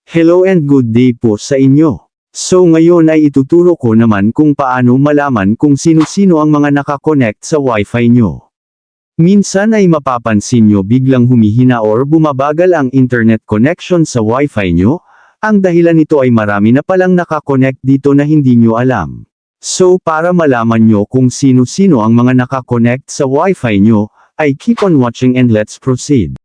Hello and good day po sa inyo. So ngayon ay ituturo ko naman kung paano malaman kung sino-sino ang mga nakakonect sa Wi-Fi nyo. Minsan ay mapapansin nyo biglang humihina or bumabagal ang internet connection sa Wi-Fi nyo. Ang dahilan nito ay marami na palang nakakonect dito na hindi nyo alam. So para malaman nyo kung sino-sino ang mga nakakonect sa Wi-Fi nyo, ay keep on watching and let's proceed.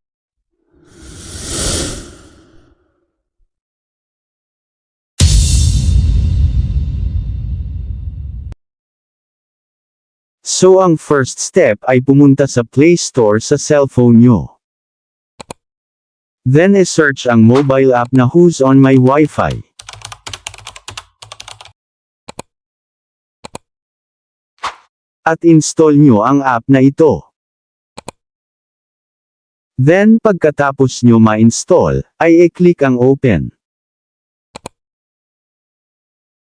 So ang first step ay pumunta sa Play Store sa cellphone nyo. Then search ang mobile app na Who's on My Wi-Fi. At install nyo ang app na ito. Then pagkatapos nyo ma-install, ay i-click ang Open.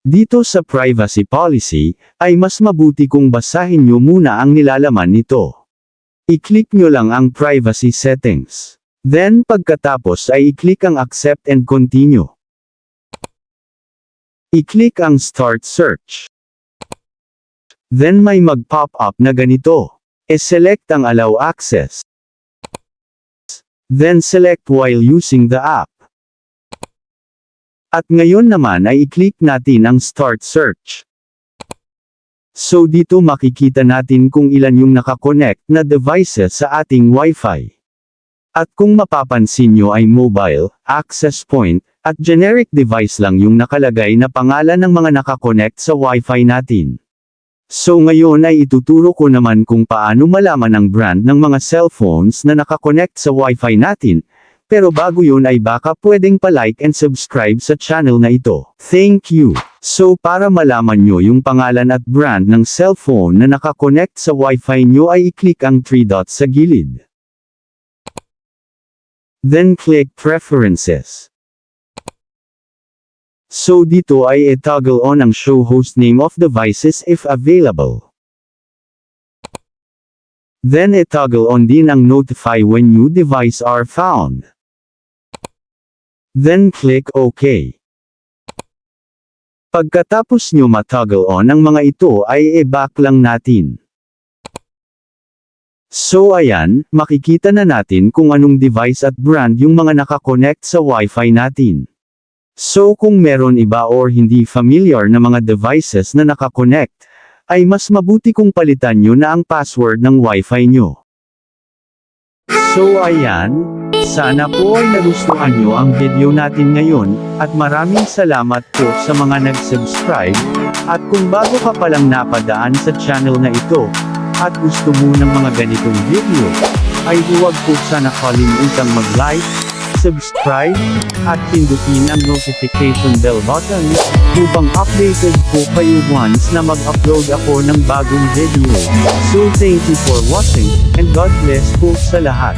Dito sa Privacy Policy, ay mas mabuti kung basahin nyo muna ang nilalaman nito. I-click nyo lang ang Privacy Settings. Then pagkatapos ay i-click ang Accept and Continue. I-click ang Start Search. Then may mag-pop up na ganito. E-select ang Allow Access. Then select while using the app. At ngayon naman ay i-click natin ang Start Search. So dito makikita natin kung ilan yung nakakonect na devices sa ating Wi-Fi. At kung mapapansin nyo ay mobile, access point, at generic device lang yung nakalagay na pangalan ng mga nakakonect sa Wi-Fi natin. So ngayon ay ituturo ko naman kung paano malaman ang brand ng mga cellphones na nakakonect sa Wi-Fi natin. Pero bago yun ay baka pwedeng pa-like and subscribe sa channel na ito. Thank you. So para malaman nyo yung pangalan at brand ng cellphone na nakakonect sa Wi-Fi nyo ay i-click ang 3 dots sa gilid. Then click Preferences. So dito ay i-toggle on ang Show Host Name of Devices if available. Then i-toggle on din ang Notify when new device are found. Then click OK. Pagkatapos nyo ma-toggle on ang mga ito ay i-back lang natin. So ayan, makikita na natin kung anong device at brand yung mga nakakonect sa Wi-Fi natin. So kung meron iba or hindi familiar na mga devices na nakakonect, ay mas mabuti kung palitan nyo na ang password ng Wi-Fi nyo. So ayan, sana po ay nagustuhan nyo ang video natin ngayon, at maraming salamat po sa mga nag-subscribe, at kung bago ka palang napadaan sa channel na ito, at gusto mo ng mga ganitong video, ay huwag po sana kalimutang mag-like, subscribe, at pindutin ang notification bell button, upang updated po kayo once na mag-upload ako ng bagong video. So thank you for watching, and God bless po sa lahat.